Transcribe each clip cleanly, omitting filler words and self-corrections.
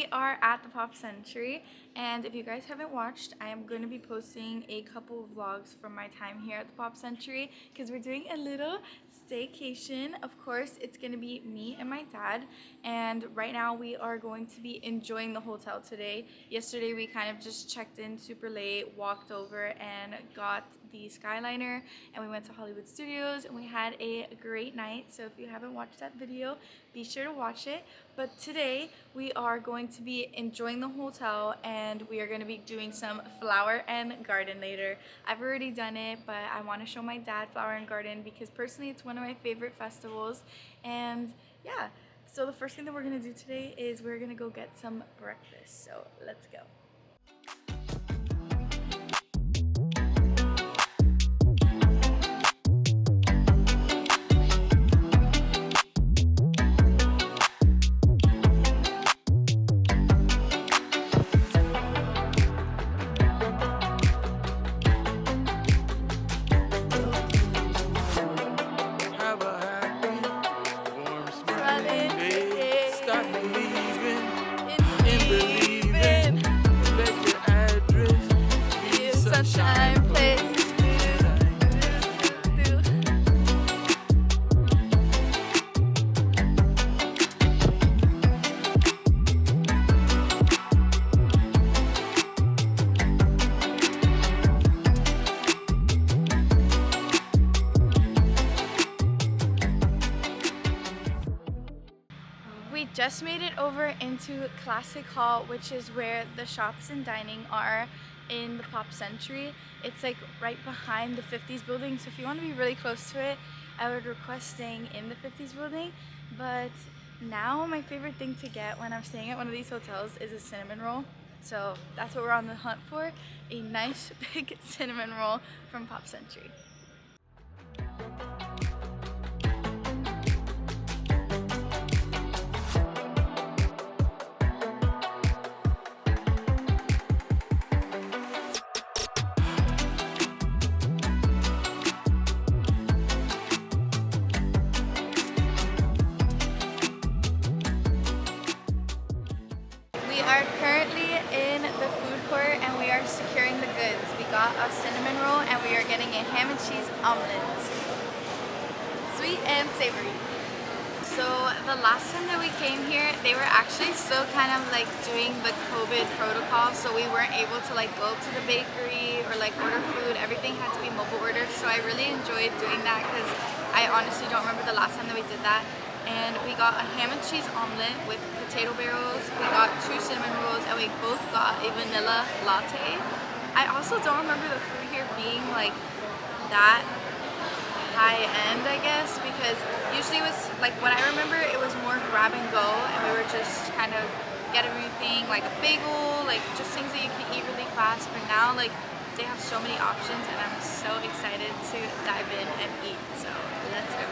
We are at the Pop Century, and if you guys haven't watched, I am going to be posting a couple of vlogs from my time here at the Pop Century because we're doing a little staycation. Of course, it's going to be me and my dad, and right now we are going to be enjoying the hotel today. Yesterday we kind of just checked in super late, walked over and got the Skyliner, and we went to Hollywood Studios and we had a great night. So if you haven't watched that video, be sure to watch it. But today we are going to be enjoying the hotel and we are going to be doing some flower and garden later. I've already done it, but I want to show my dad flower and garden because personally it's one of my favorite festivals. And yeah, so the first thing that we're going to do today is we're going to go get some breakfast. So let's go. We just made it over into Classic Hall, which is where the shops and dining are in the Pop Century. It's like right behind the 50s building, so if you want to be really close to it, I would request staying in the 50s building. But now my favorite thing to get when I'm staying at one of these hotels is a cinnamon roll. So that's what we're on the hunt for, a nice big cinnamon roll from Pop Century. We are currently in the food court and we are securing the goods. We got a cinnamon roll and we are getting a ham and cheese omelet. Sweet and savory. So the last time that we came here, they were actually still kind of like doing the COVID protocol, so we weren't able to like go to the bakery or like order food. Everything had to be mobile ordered, so I really enjoyed doing that because I honestly don't remember the last time that we did that. And we got a ham and cheese omelet with potato barrels, we got 2 cinnamon rolls, and we both got a vanilla latte. I also don't remember the food here being like that high end, I guess, because usually it was like, what I remember, it was more grab and go and we were just kind of get everything, like a bagel, like just things that you can eat really fast. But now like they have so many options and I'm so excited to dive in and eat, so let's go.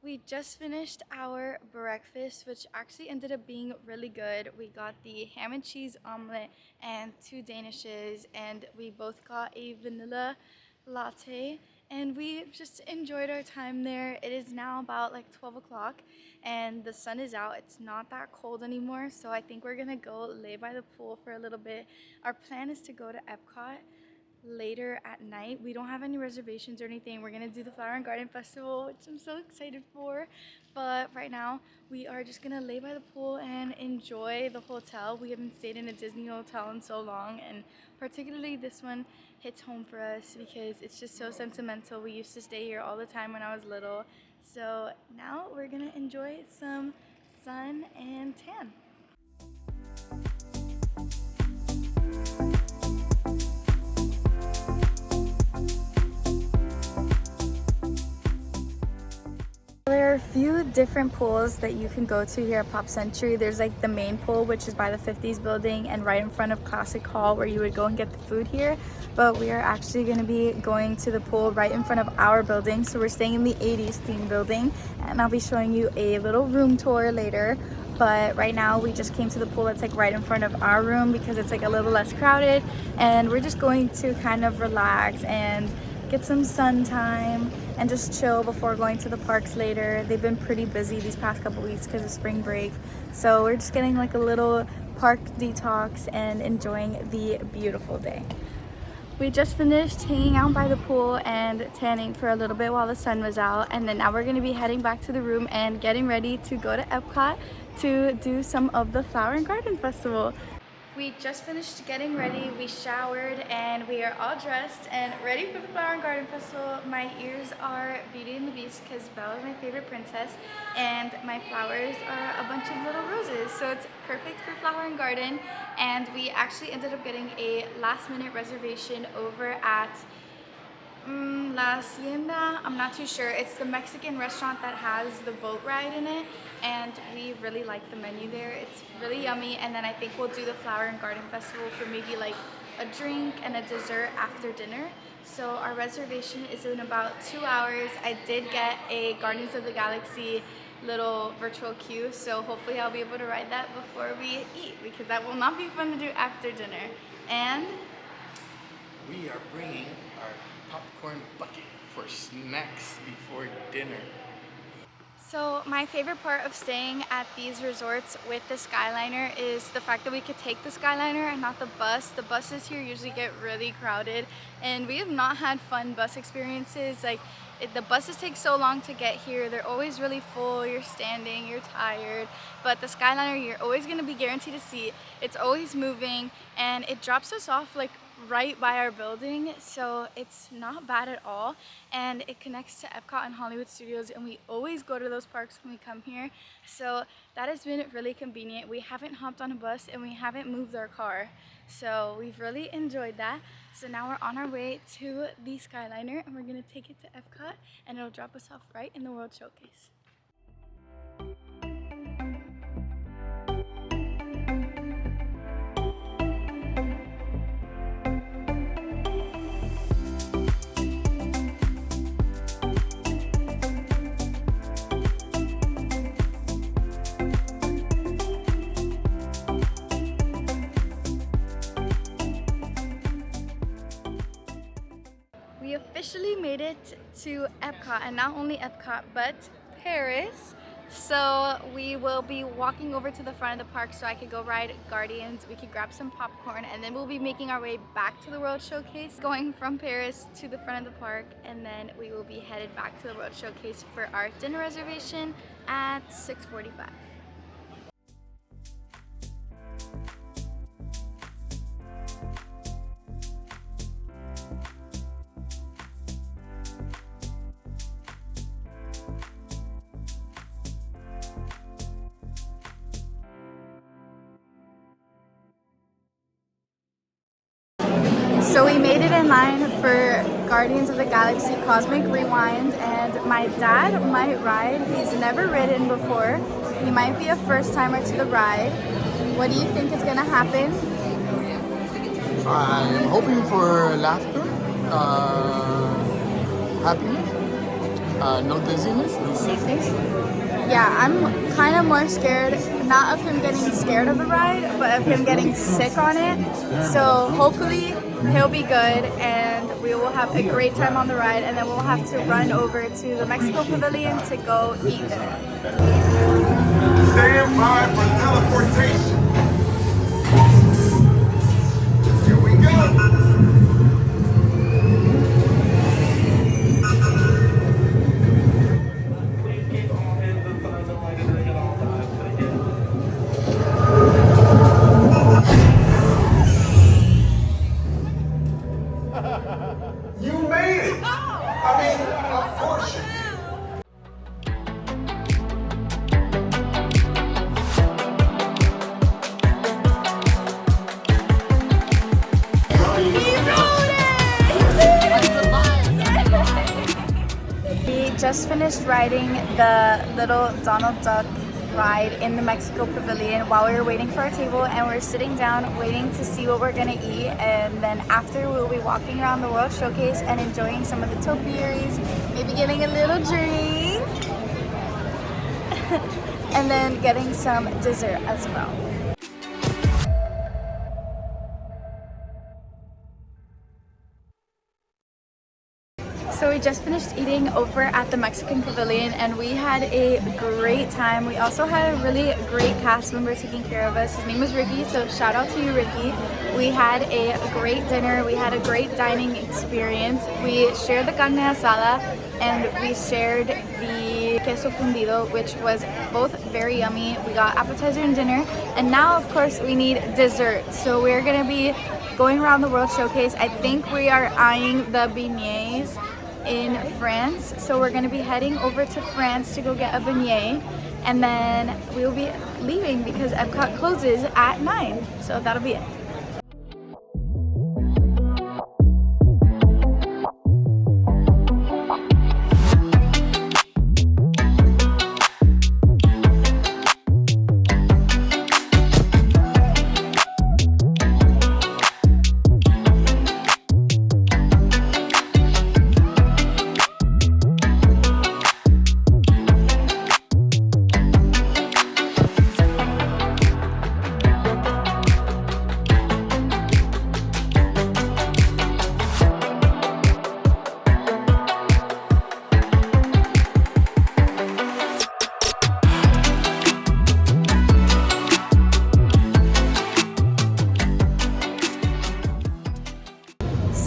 We just finished our breakfast, which actually ended up being really good. We got the ham and cheese omelet and 2 danishes, and we both got a vanilla latte, and we just enjoyed our time there. It is now about like 12 o'clock and the sun is out. It's not that cold anymore, so I think we're gonna go lay by the pool for a little bit. Our plan is to go to Epcot, later at night. We don't have any reservations or anything. We're gonna do the Flower and Garden Festival, which I'm so excited for. But right now, we are just gonna lay by the pool and enjoy the hotel. We haven't stayed in a Disney hotel in so long, and particularly this one hits home for us because it's just so sentimental. We used to stay here all the time when I was little. So now we're gonna enjoy some sun and tan. There are a few different pools that you can go to here at Pop Century. There's like the main pool, which is by the 50s building and right in front of Classic Hall, where you would go and get the food here. But we are actually going to be going to the pool right in front of our building. So we're staying in the 80s theme building, and I'll be showing you a little room tour later. But right now we just came to the pool that's like right in front of our room because it's like a little less crowded, and we're just going to kind of relax and get some sun time and just chill before going to the parks later. They've been pretty busy these past couple weeks because of spring break. So we're just getting like a little park detox and enjoying the beautiful day. We just finished hanging out by the pool and tanning for a little bit while the sun was out, and then now we're going to be heading back to the room and getting ready to go to Epcot to do some of the Flower and Garden Festival. We just finished getting ready, we showered, and we are all dressed and ready for the Flower and Garden Festival. My ears are Beauty and the Beast because Belle is my favorite princess, and my flowers are a bunch of little roses, so it's perfect for Flower and Garden. And we actually ended up getting a last-minute reservation over at La Hacienda. I'm not too sure. It's the Mexican restaurant that has the boat ride in it, and we really like the menu there. It's really yummy. And then I think we'll do the Flower and Garden Festival for maybe like a drink and a dessert after dinner. So our reservation is in about 2 hours. I did get a Guardians of the Galaxy little virtual queue, so hopefully I'll be able to ride that before we eat, because that will not be fun to do after dinner. And we are bringing our popcorn bucket for snacks before dinner. so my favorite part of staying at these resorts with the Skyliner is the fact that we could take the Skyliner and not the bus. The buses here usually get really crowded, and we have not had fun bus experiences. Like, the buses take so long to get here. They're always really full. You're standing, you're tired. But the Skyliner, you're always going to be guaranteed a seat. It's always moving, and it drops us off like right by our building, so it's not bad at all, and it connects to Epcot and Hollywood Studios, and we always go to those parks when we come here, so that has been really convenient. We haven't hopped on a bus and we haven't moved our car, so we've really enjoyed that. So now we're on our way to the Skyliner, and we're gonna take it to Epcot, and it'll drop us off right in the World Showcase. We officially made it to Epcot, and not only Epcot, but Paris. So we will be walking over to the front of the park so I could go ride Guardians. We could grab some popcorn, and then we'll be making our way back to the World Showcase, going from Paris to the front of the park, and then we will be headed back to the World Showcase for our dinner reservation at 6:45. So we made it in line for Guardians of the Galaxy Cosmic Rewind, and my dad might ride. He's never ridden before. He might be a first timer to the ride. What do you think is gonna happen? I'm hoping for laughter, happiness, no dizziness, no sickness. Yeah, I'm kind of more scared, not of him getting scared of the ride, but of him getting sick on it. So hopefully he'll be good, and we will have a great time on the ride, and then we'll have to run over to the Mexico Pavilion to go eat dinner. Stand by for teleportation. Here we go. just finished riding the little Donald Duck ride in the Mexico Pavilion while we were waiting for our table, and we're sitting down waiting to see what we're gonna eat, and then after we'll be walking around the World Showcase and enjoying some of the topiaries, maybe getting a little drink and then getting some dessert as well. So we just finished eating over at the Mexican Pavilion and we had a great time. We also had a really great cast member taking care of us. His name was Ricky, so shout out to you, Ricky. We had a great dinner. We had a great dining experience. We shared the carne asada and we shared the queso fundido, which was both very yummy. We got appetizer and dinner, and now of course we need dessert. So we're gonna be going around the World Showcase. I think we are eyeing the beignets in France, so we're going to be heading over to France to go get a beignet, and then we'll be leaving because Epcot closes at 9, so that'll be it.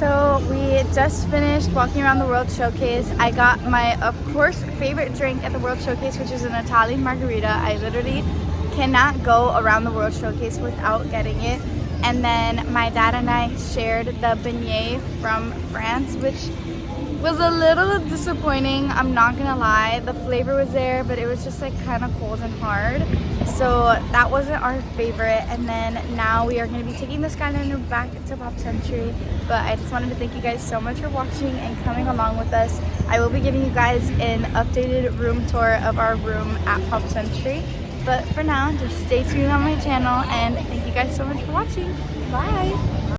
So we just finished walking around the World Showcase. I got my, of course, favorite drink at the World Showcase, which is an Italian margarita. I literally cannot go around the World Showcase without getting it. And then my dad and I shared the beignet from France, which was a little disappointing, I'm not gonna lie. The flavor was there, but it was just like kind of cold and hard. So that wasn't our favorite. And then now we are gonna be taking the Skyliner back to Pop Century. But I just wanted to thank you guys so much for watching and coming along with us. I will be giving you guys an updated room tour of our room at Pop Century. But for now, just stay tuned on my channel, and thank you guys so much for watching. Bye!